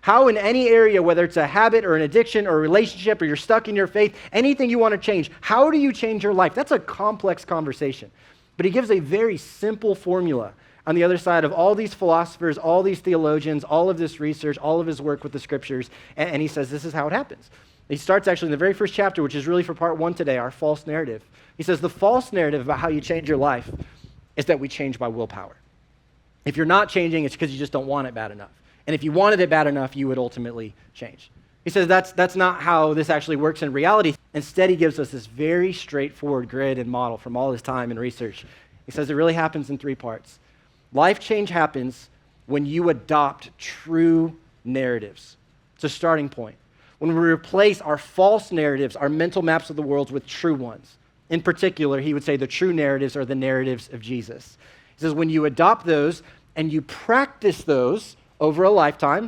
How in any area, whether it's a habit or an addiction or a relationship or you're stuck in your faith, anything you want to change, how do you change your life? That's a complex conversation. But he gives a very simple formula on the other side of all these philosophers, all these theologians, all of this research, all of his work with the scriptures, and he says this is how it happens. He starts actually in the very first chapter, which is really for part one today, our false narrative. He says the false narrative about how you change your life is that we change by willpower. If you're not changing, it's because you just don't want it bad enough. And if you wanted it bad enough, you would ultimately change. He says that's not how this actually works in reality. Instead, he gives us this very straightforward grid and model from all his time and research. He says it really happens in three parts. Life change happens when you adopt true narratives. It's a starting point. When we replace our false narratives, our mental maps of the world, with true ones. In particular, he would say the true narratives are the narratives of Jesus. He says when you adopt those and you practice those over a lifetime,